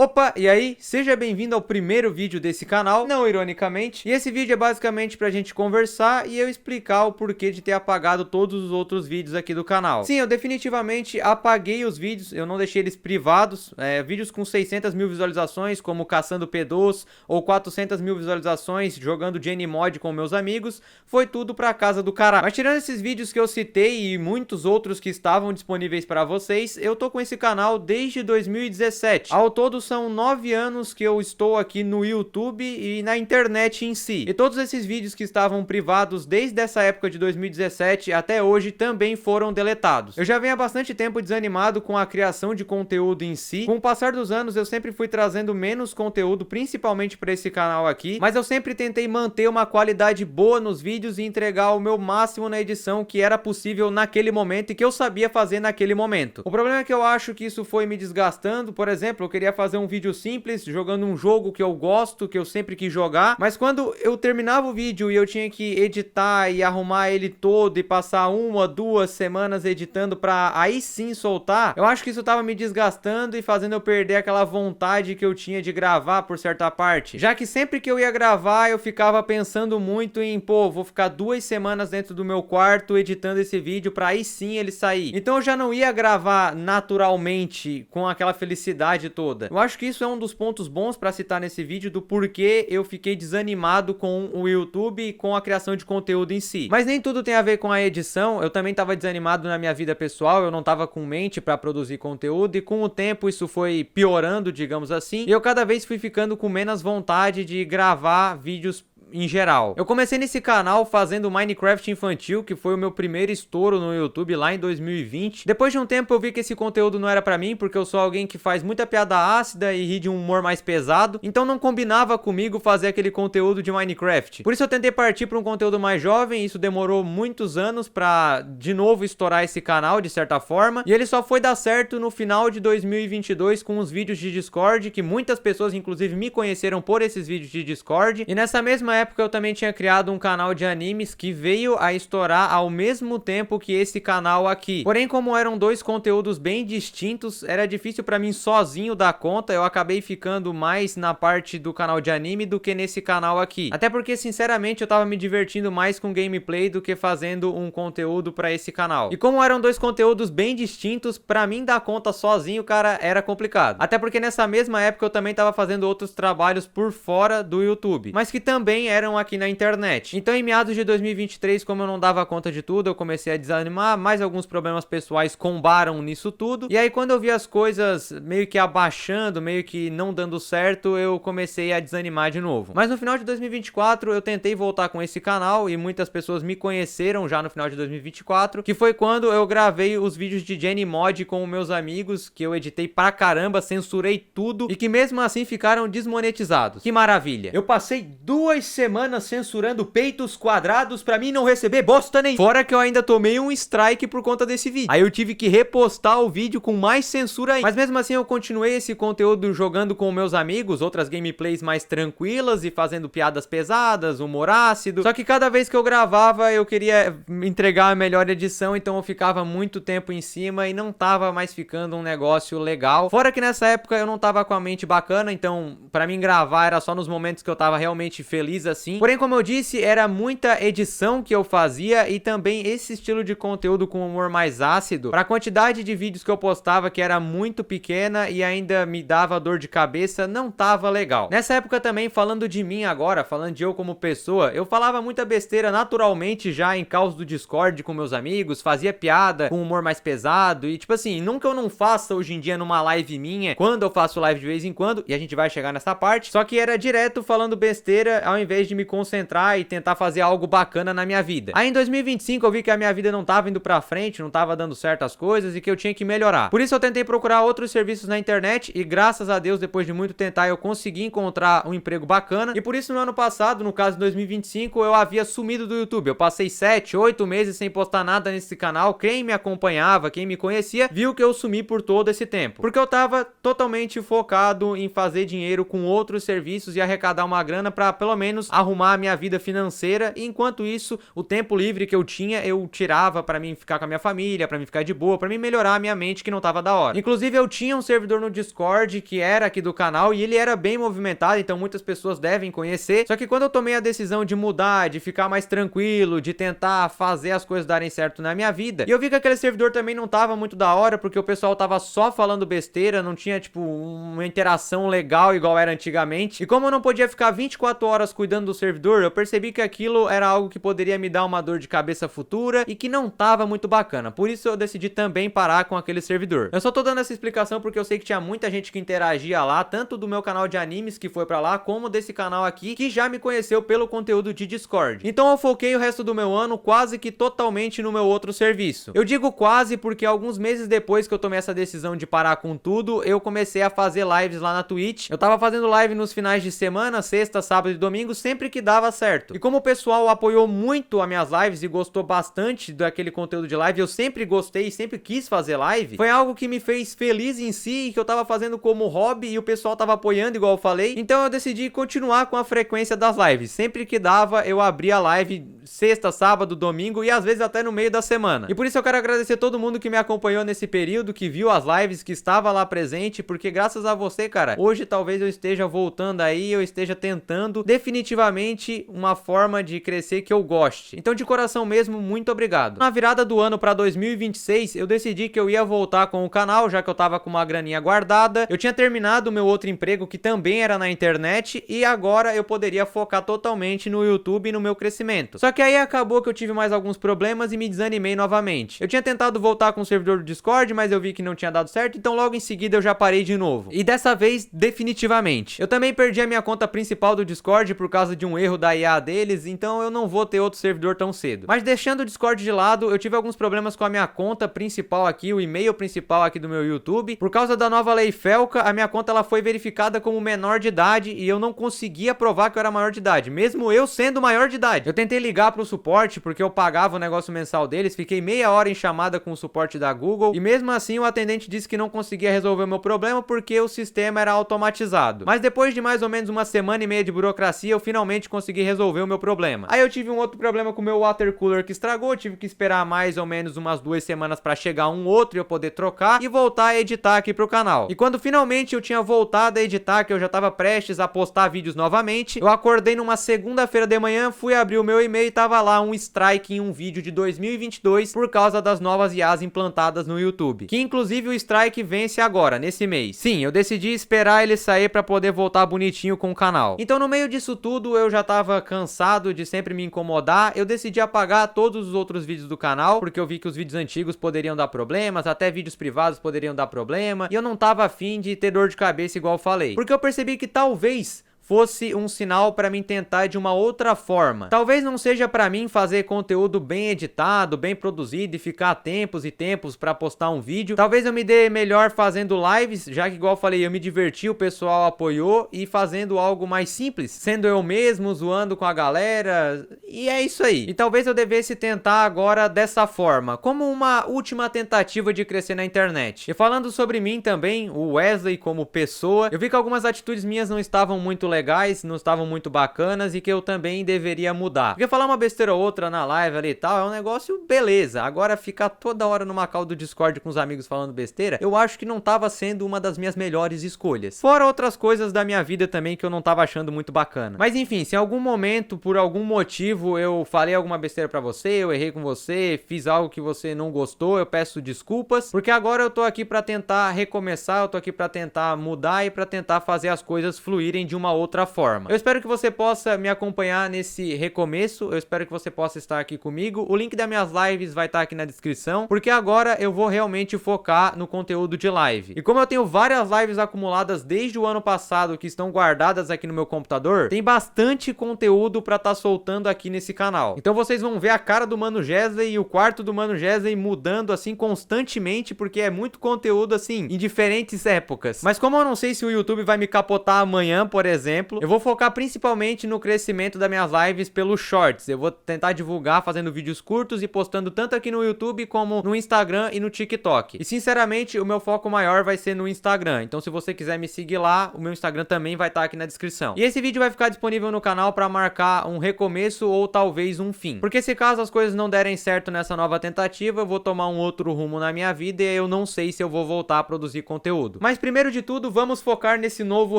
Opa, e aí? Seja bem-vindo ao primeiro vídeo desse canal, não ironicamente. E esse vídeo é basicamente pra gente conversar e eu explicar o porquê de ter apagado todos os outros vídeos aqui do canal. Sim, eu definitivamente apaguei os vídeos, eu não deixei eles privados. Vídeos com 600 mil visualizações, como caçando P2, ou 400 mil visualizações jogando Jenny Mod com meus amigos, foi tudo pra casa do caralho. Mas tirando esses vídeos que eu citei e muitos outros que estavam disponíveis pra vocês, eu tô com esse canal desde 2017. Ao todo são 9 anos que eu estou aqui no YouTube e na internet em si. E todos esses vídeos que estavam privados desde essa época de 2017 até hoje também foram deletados. Eu já venho há bastante tempo desanimado com a criação de conteúdo em si. Com o passar dos anos eu sempre fui trazendo menos conteúdo, principalmente para esse canal aqui, mas eu sempre tentei manter uma qualidade boa nos vídeos e entregar o meu máximo na edição que era possível naquele momento e que eu sabia fazer naquele momento. O problema é que eu acho que isso foi me desgastando. Por exemplo, eu queria fazer um vídeo simples, jogando um jogo que eu gosto, que eu sempre quis jogar, mas quando eu terminava o vídeo e eu tinha que editar e arrumar ele todo e passar 1 ou 2 semanas editando pra aí sim soltar, eu acho que isso tava me desgastando e fazendo eu perder aquela vontade que eu tinha de gravar por certa parte. Já que sempre que eu ia gravar, eu ficava pensando muito em, pô, vou ficar 2 semanas dentro do meu quarto editando esse vídeo pra aí sim ele sair. Então eu já não ia gravar naturalmente com aquela felicidade toda. Eu acho que isso é um dos pontos bons pra citar nesse vídeo do porquê eu fiquei desanimado com o YouTube e com a criação de conteúdo em si. Mas nem tudo tem a ver com a edição, eu também tava desanimado na minha vida pessoal, eu não tava com mente pra produzir conteúdo e com o tempo isso foi piorando, digamos assim, e eu cada vez fui ficando com menos vontade de gravar vídeos em geral. Eu comecei nesse canal fazendo Minecraft infantil, que foi o meu primeiro estouro no YouTube lá em 2020. Depois de um tempo eu vi que esse conteúdo não era pra mim, porque eu sou alguém que faz muita piada ácida e ri de um humor mais pesado, então não combinava comigo fazer aquele conteúdo de Minecraft. Por isso eu tentei partir pra um conteúdo mais jovem, isso demorou muitos anos pra de novo estourar esse canal de certa forma, e ele só foi dar certo no final de 2022 com os vídeos de Discord, que muitas pessoas inclusive me conheceram por esses vídeos de Discord, e nessa mesma época eu também tinha criado um canal de animes que veio a estourar ao mesmo tempo que esse canal aqui. Porém, como eram dois conteúdos bem distintos, era difícil pra mim sozinho dar conta, eu acabei ficando mais na parte do canal de anime do que nesse canal aqui. Até porque, sinceramente, eu tava me divertindo mais com gameplay do que fazendo um conteúdo pra esse canal. E como eram dois conteúdos bem distintos, pra mim dar conta sozinho, cara, era complicado. Até porque nessa mesma época eu também tava fazendo outros trabalhos por fora do YouTube, mas que também eram aqui na internet. Então em meados de 2023, como eu não dava conta de tudo, eu comecei a desanimar, mais alguns problemas pessoais combaram nisso tudo, e aí quando eu vi as coisas meio que abaixando, meio que não dando certo, eu comecei a desanimar de novo. Mas no final de 2024 eu tentei voltar com esse canal e muitas pessoas me conheceram já no final de 2024, que foi quando eu gravei os vídeos de Jenny Mod com meus amigos, que eu editei pra caramba, censurei tudo e que mesmo assim ficaram desmonetizados. Que maravilha! Eu passei 2 semanas censurando peitos quadrados pra mim não receber bosta nem. Fora que eu ainda tomei um strike por conta desse vídeo. Aí eu tive que repostar o vídeo com mais censura aí. Mas mesmo assim eu continuei esse conteúdo jogando com meus amigos, outras gameplays mais tranquilas e fazendo piadas pesadas, humor ácido. Só que cada vez que eu gravava eu queria entregar a melhor edição, então eu ficava muito tempo em cima e não tava mais ficando um negócio legal. Fora que nessa época eu não tava com a mente bacana, então pra mim gravar era só nos momentos que eu tava realmente feliz assim. Porém, como eu disse, era muita edição que eu fazia e também esse estilo de conteúdo com humor mais ácido, para a quantidade de vídeos que eu postava, que era muito pequena e ainda me dava dor de cabeça, não tava legal. Nessa época também, falando de mim agora, falando de eu como pessoa, eu falava muita besteira naturalmente já em calls do Discord com meus amigos, fazia piada com humor mais pesado e tipo assim, nunca eu não faça hoje em dia numa live minha, quando eu faço live de vez em quando, e a gente vai chegar nessa parte, só que era direto falando besteira ao invés de me concentrar e tentar fazer algo bacana na minha vida. Aí em 2025 eu vi que a minha vida não tava indo pra frente, não tava dando certo as coisas e que eu tinha que melhorar. Por isso eu tentei procurar outros serviços na internet e graças a Deus, depois de muito tentar, eu consegui encontrar um emprego bacana. E por isso no ano passado, no caso de 2025, eu havia sumido do YouTube. Eu passei 7, 8 meses sem postar nada nesse canal. Quem me acompanhava, quem me conhecia, viu que eu sumi por todo esse tempo. Porque eu tava totalmente focado em fazer dinheiro com outros serviços e arrecadar uma grana pra pelo menos menos arrumar a minha vida financeira, e enquanto isso, o tempo livre que eu tinha, eu tirava pra mim ficar com a minha família, pra mim ficar de boa, pra mim melhorar a minha mente que não tava da hora. Inclusive eu tinha um servidor no Discord que era aqui do canal e ele era bem movimentado, então muitas pessoas devem conhecer. Só que quando eu tomei a decisão de mudar, de ficar mais tranquilo, de tentar fazer as coisas darem certo na minha vida, e eu vi que aquele servidor também não tava muito da hora, porque o pessoal tava só falando besteira, não tinha tipo uma interação legal igual era antigamente. E como eu não podia ficar 24 horas cuidando do servidor, eu percebi que aquilo era algo que poderia me dar uma dor de cabeça futura e que não tava muito bacana. Por isso eu decidi também parar com aquele servidor. Eu só tô dando essa explicação porque eu sei que tinha muita gente que interagia lá, tanto do meu canal de animes que foi pra lá, como desse canal aqui, que já me conheceu pelo conteúdo de Discord. Então eu foquei o resto do meu ano quase que totalmente no meu outro serviço. Eu digo quase porque alguns meses depois que eu tomei essa decisão de parar com tudo, eu comecei a fazer lives lá na Twitch. Eu tava fazendo live nos finais de semana, sexta, sábado e domingo, sempre que dava certo. E como o pessoal apoiou muito as minhas lives e gostou bastante daquele conteúdo de live, eu sempre gostei e sempre quis fazer live, foi algo que me fez feliz em si, que eu tava fazendo como hobby e o pessoal tava apoiando, igual eu falei. Então eu decidi continuar com a frequência das lives. Sempre que dava, eu abria a live sexta, sábado, domingo e às vezes até no meio da semana. E por isso eu quero agradecer todo mundo que me acompanhou nesse período, que viu as lives, que estava lá presente, porque graças a você, cara, hoje talvez eu esteja voltando aí, eu esteja tentando definitivamente uma forma de crescer que eu goste. Então de coração mesmo, muito obrigado. Na virada do ano pra 2026, eu decidi que eu ia voltar com o canal, já que eu tava com uma graninha guardada. Eu tinha terminado o meu outro emprego, que também era na internet, e agora eu poderia focar totalmente no YouTube e no meu crescimento. Só que aí acabou que eu tive mais alguns problemas e me desanimei novamente. Eu tinha tentado voltar com o servidor do Discord, mas eu vi que não tinha dado certo, então logo em seguida eu já parei de novo. E dessa vez, definitivamente. Eu também perdi a minha conta principal do Discord por causa de um erro da IA deles, então eu não vou ter outro servidor tão cedo. Mas deixando o Discord de lado, eu tive alguns problemas com a minha conta principal aqui, o e-mail principal aqui do meu YouTube. Por causa da nova lei Felca, a minha conta ela foi verificada como menor de idade e eu não conseguia provar que eu era maior de idade, mesmo eu sendo maior de idade. Eu tentei ligar pro suporte porque eu pagava o negócio mensal deles, fiquei meia hora em chamada com o suporte da Google e mesmo assim o atendente disse que não conseguia resolver o meu problema porque o sistema era automatizado. Mas depois de mais ou menos uma semana e meia de burocracia, eu finalmente consegui resolver o meu problema. Aí eu tive um outro problema com o meu water cooler que estragou, tive que esperar mais ou menos umas 2 semanas pra chegar um outro e eu poder trocar e voltar a editar aqui pro canal. E quando finalmente eu tinha voltado a editar, que eu já tava prestes a postar vídeos novamente, eu acordei numa segunda-feira de manhã, fui abrir o meu e-mail e tava lá um strike em um vídeo de 2022 por causa das novas IAs implantadas no YouTube. Que inclusive o strike vence agora, nesse mês. Sim, eu decidi esperar ele sair pra poder voltar bonitinho com o canal. Então no meio disso tudo eu já tava cansado de sempre me incomodar, eu decidi apagar todos os outros vídeos do canal, porque eu vi que os vídeos antigos poderiam dar problemas, até vídeos privados poderiam dar problema, e eu não tava afim de ter dor de cabeça igual eu falei. Porque eu percebi que talvez fosse um sinal para mim tentar de uma outra forma. Talvez não seja para mim fazer conteúdo bem editado, bem produzido e ficar tempos e tempos para postar um vídeo. Talvez eu me dê melhor fazendo lives, já que igual eu falei, eu me diverti, o pessoal apoiou, e fazendo algo mais simples, sendo eu mesmo, zoando com a galera, e é isso aí. E talvez eu devesse tentar agora dessa forma, como uma última tentativa de crescer na internet. E falando sobre mim também, o Wesley como pessoa, eu vi que algumas atitudes minhas não estavam muito legais, não estavam muito bacanas e que eu também deveria mudar. Porque falar uma besteira ou outra na live ali e tal é um negócio beleza. Agora ficar toda hora numa call do Discord com os amigos falando besteira, eu acho que não tava sendo uma das minhas melhores escolhas. Fora outras coisas da minha vida também que eu não tava achando muito bacana. Mas enfim, se em algum momento, por algum motivo, eu falei alguma besteira pra você, eu errei com você, fiz algo que você não gostou, eu peço desculpas, porque agora eu tô aqui pra tentar recomeçar, eu tô aqui pra tentar mudar e pra tentar fazer as coisas fluírem de uma outra forma. Eu espero que você possa me acompanhar nesse recomeço, eu espero que você possa estar aqui comigo. O link das minhas lives vai estar aqui na descrição, porque agora eu vou realmente focar no conteúdo de live. E como eu tenho várias lives acumuladas desde o ano passado que estão guardadas aqui no meu computador, tem bastante conteúdo pra estar soltando aqui nesse canal. Então vocês vão ver a cara do Mano Gesley e o quarto do Mano Gesley mudando assim constantemente, porque é muito conteúdo assim em diferentes épocas. Mas como eu não sei se o YouTube vai me capotar amanhã, por exemplo, exemplo. Eu vou focar principalmente no crescimento das minhas lives pelos shorts. Eu vou tentar divulgar fazendo vídeos curtos e postando tanto aqui no YouTube como no Instagram e no TikTok. E sinceramente, o meu foco maior vai ser no Instagram. Então se você quiser me seguir lá, o meu Instagram também vai estar aqui na descrição. E esse vídeo vai ficar disponível no canal para marcar um recomeço ou talvez um fim. Porque se caso as coisas não derem certo nessa nova tentativa, eu vou tomar um outro rumo na minha vida e eu não sei se eu vou voltar a produzir conteúdo. Mas primeiro de tudo, vamos focar nesse novo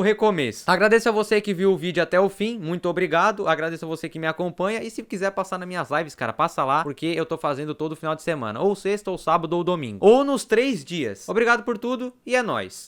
recomeço. Agradeço a você que viu o vídeo até o fim, muito obrigado. Agradeço a você que me acompanha e se quiser passar nas minhas lives, cara, passa lá, porque eu tô fazendo todo final de semana, ou sexta, ou sábado, ou domingo, ou nos 3 dias. Obrigado por tudo e é nóis.